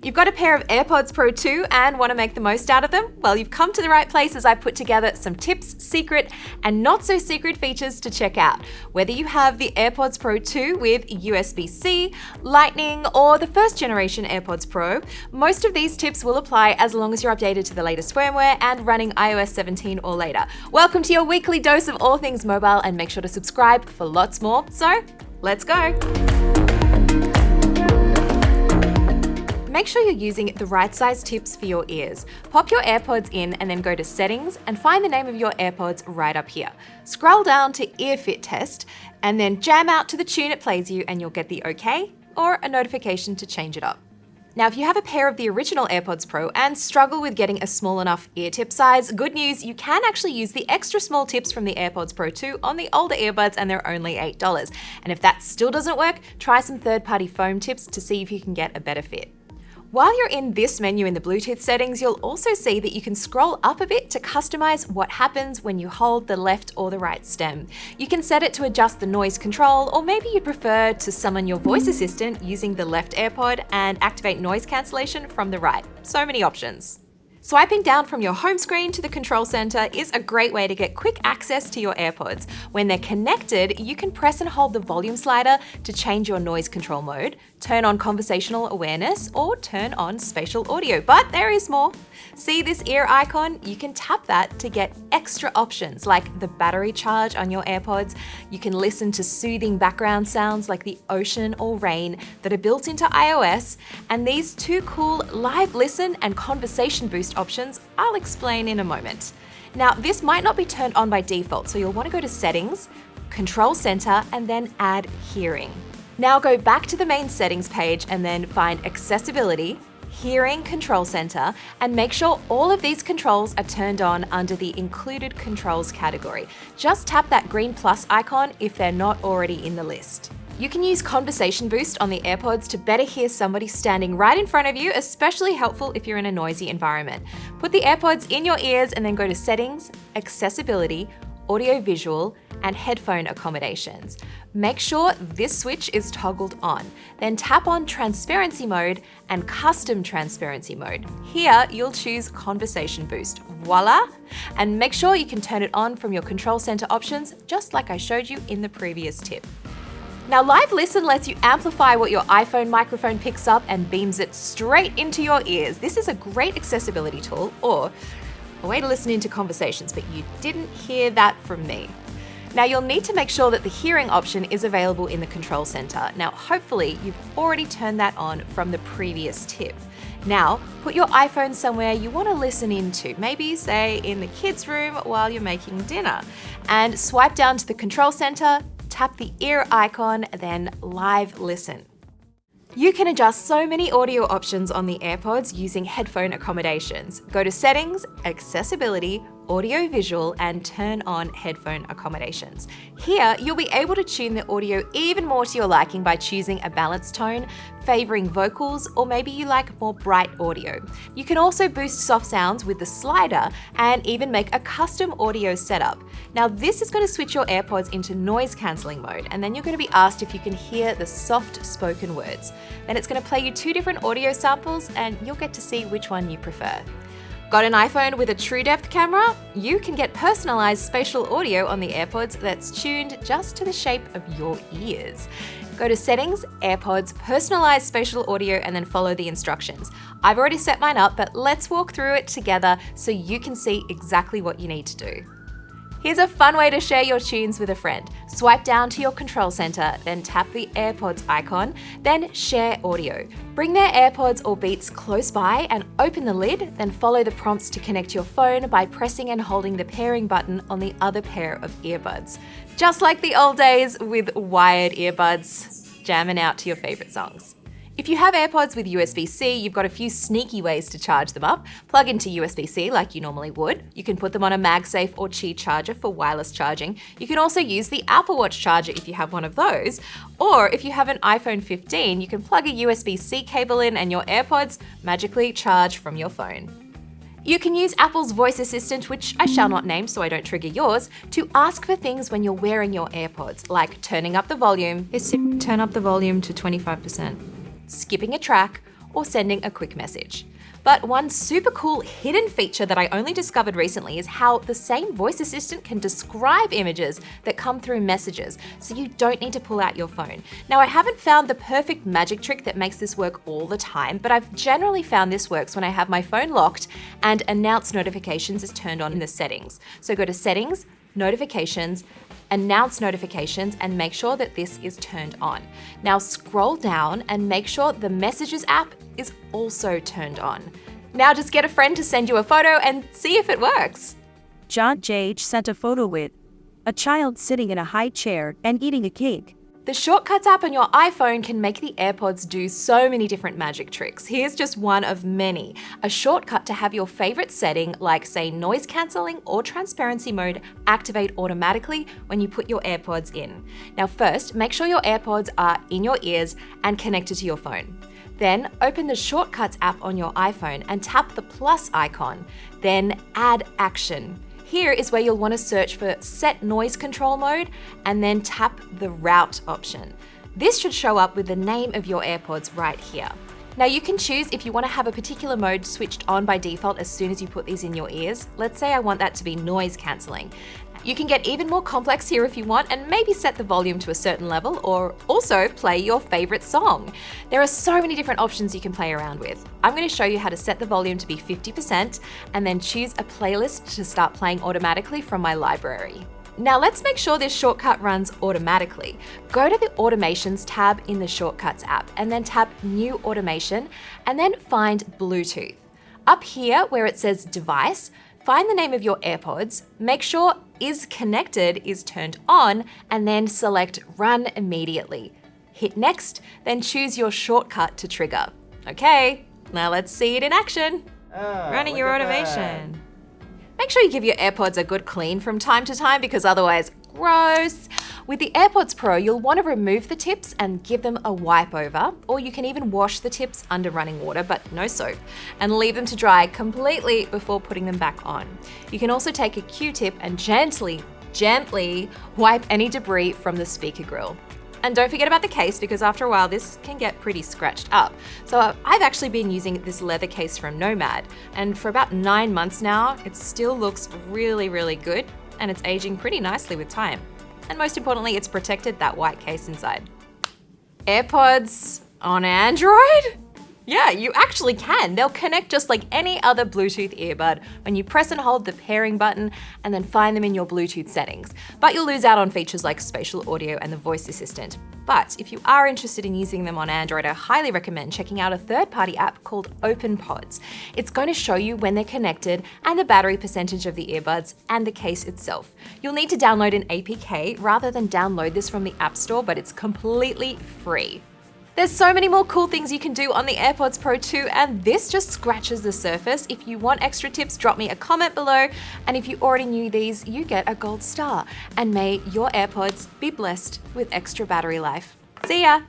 You've got a pair of AirPods Pro 2 and want to make the most out of them? Well, you've come to the right place as I put together some tips, secret, and not so secret features to check out. Whether you have the AirPods Pro 2 with USB-C, Lightning, or the first generation AirPods Pro, most of these tips will apply as long as you're updated to the latest firmware and running iOS 17 or later. Welcome to your weekly dose of all things mobile, and make sure to subscribe for lots more. So, let's go. Make sure you're using the right size tips for your ears. Pop your AirPods in and then go to Settings and find the name of your AirPods right up here. Scroll down to Ear Fit Test and then jam out to the tune it plays you and you'll get the OK or a notification to change it up. Now, if you have a pair of the original AirPods Pro and struggle with getting a small enough ear tip size, good news, you can actually use the extra small tips from the AirPods Pro 2 on the older earbuds and they're only $8. And if that still doesn't work, try some third-party foam tips to see if you can get a better fit. While you're in this menu in the Bluetooth settings, you'll also see that you can scroll up a bit to customize what happens when you hold the left or the right stem. You can set it to adjust the noise control, or maybe you'd prefer to summon your voice assistant using the left AirPod and activate noise cancellation from the right. So many options. Swiping down from your home screen to the control center is a great way to get quick access to your AirPods. When they're connected, you can press and hold the volume slider to change your noise control mode, turn on conversational awareness, or turn on spatial audio. But there is more. See this ear icon? You can tap that to get extra options like the battery charge on your AirPods. You can listen to soothing background sounds like the ocean or rain that are built into iOS. And these two cool live listen and conversation boost options I'll explain in a moment. Now, this might not be turned on by default, so you'll want to go to Settings, Control Center, and then add Hearing. Now go back to the main settings page and then find Accessibility, Hearing Control Center, and make sure all of these controls are turned on under the Included Controls category. Just tap that green plus icon if they're not already in the list. You can use Conversation Boost on the AirPods to better hear somebody standing right in front of you, especially helpful if you're in a noisy environment. Put the AirPods in your ears and then go to Settings, Accessibility, Audio Visual, and Headphone Accommodations. Make sure this switch is toggled on. Then tap on Transparency Mode and Custom Transparency Mode. Here, you'll choose Conversation Boost. Voila! And make sure you can turn it on from your Control Center options, just like I showed you in the previous tip. Now, Live Listen lets you amplify what your iPhone microphone picks up and beams it straight into your ears. This is a great accessibility tool, or a way to listen into conversations, but you didn't hear that from me. Now, you'll need to make sure that the hearing option is available in the control center. Now, hopefully you've already turned that on from the previous tip. Now, put your iPhone somewhere you want to listen into, maybe say in the kids' room while you're making dinner, and swipe down to the control center, tap the ear icon, then Live Listen. You can adjust so many audio options on the AirPods using Headphone Accommodations. Go to Settings, Accessibility, Audio Visual, and turn on Headphone Accommodations. Here, you'll be able to tune the audio even more to your liking by choosing a balanced tone, favoring vocals, or maybe you like more bright audio. You can also boost soft sounds with the slider and even make a custom audio setup. Now, this is going to switch your AirPods into noise cancelling mode, and then you're going to be asked if you can hear the soft spoken words. Then it's going to play you two different audio samples, and you'll get to see which one you prefer. Got an iPhone with a true depth camera? You can get personalized spatial audio on the AirPods that's tuned just to the shape of your ears. Go to Settings, AirPods, Personalized Spatial Audio, and then follow the instructions. I've already set mine up, but let's walk through it together so you can see exactly what you need to do. Here's a fun way to share your tunes with a friend. Swipe down to your control center, then tap the AirPods icon, then Share Audio. Bring their AirPods or Beats close by and open the lid, then follow the prompts to connect your phone by pressing and holding the pairing button on the other pair of earbuds. Just like the old days with wired earbuds, jamming out to your favorite songs. If you have AirPods with USB-C, you've got a few sneaky ways to charge them up. Plug into USB-C like you normally would. You can put them on a MagSafe or Qi charger for wireless charging. You can also use the Apple Watch charger if you have one of those. Or if you have an iPhone 15, you can plug a USB-C cable in and your AirPods magically charge from your phone. You can use Apple's voice assistant, which I shall not name so I don't trigger yours, to ask for things when you're wearing your AirPods, like turning up the volume. Turn up the volume to 25%. Skipping a track, or sending a quick message. But one super cool hidden feature that I only discovered recently is how the same voice assistant can describe images that come through messages, so you don't need to pull out your phone. Now, I haven't found the perfect magic trick that makes this work all the time, but I've generally found this works when I have my phone locked and Announce Notifications is turned on in the settings. So go to Settings, Notifications, Announce Notifications, and make sure that this is turned on. Now scroll down and make sure the Messages app is also turned on. Now just get a friend to send you a photo and see if it works. John J. sent a photo with a child sitting in a high chair and eating a cake. The Shortcuts app on your iPhone can make the AirPods do so many different magic tricks. Here's just one of many. A shortcut to have your favorite setting, like say noise cancelling or transparency mode, activate automatically when you put your AirPods in. Now first, make sure your AirPods are in your ears and connected to your phone. Then open the Shortcuts app on your iPhone and tap the plus icon. Then add action. Here is where you'll want to search for Set Noise Control Mode and then tap the Route option. This should show up with the name of your AirPods right here. Now you can choose if you want to have a particular mode switched on by default as soon as you put these in your ears. Let's say I want that to be noise cancelling. You can get even more complex here if you want and maybe set the volume to a certain level or also play your favorite song. There are so many different options you can play around with. I'm going to show you how to set the volume to be 50% and then choose a playlist to start playing automatically from my library. Now let's make sure this shortcut runs automatically. Go to the Automations tab in the Shortcuts app and then tap New Automation and then find Bluetooth. Up here where it says Device, find the name of your AirPods, make sure Is Connected is turned on, and then select Run Immediately. Hit Next, then choose your shortcut to trigger. Okay, now let's see it in action. Running your automation. Make sure you give your AirPods a good clean from time to time because otherwise, gross. With the AirPods Pro, you'll want to remove the tips and give them a wipe over, or you can even wash the tips under running water, but no soap, and leave them to dry completely before putting them back on. You can also take a Q-tip and gently wipe any debris from the speaker grill. And don't forget about the case because after a while this can get pretty scratched up. So I've actually been using this leather case from Nomad, and for about 9 months now, it still looks really, really good, and it's aging pretty nicely with time. And most importantly, it's protected that white case inside. AirPods on Android? Yeah, you actually can. They'll connect just like any other Bluetooth earbud when you press and hold the pairing button and then find them in your Bluetooth settings. But you'll lose out on features like spatial audio and the voice assistant. But if you are interested in using them on Android, I highly recommend checking out a third-party app called OpenPods. It's going to show you when they're connected and the battery percentage of the earbuds and the case itself. You'll need to download an APK rather than download this from the App Store, but it's completely free. There's so many more cool things you can do on the AirPods Pro 2, and this just scratches the surface. If you want extra tips, drop me a comment below. And if you already knew these, you get a gold star. And may your AirPods be blessed with extra battery life. See ya!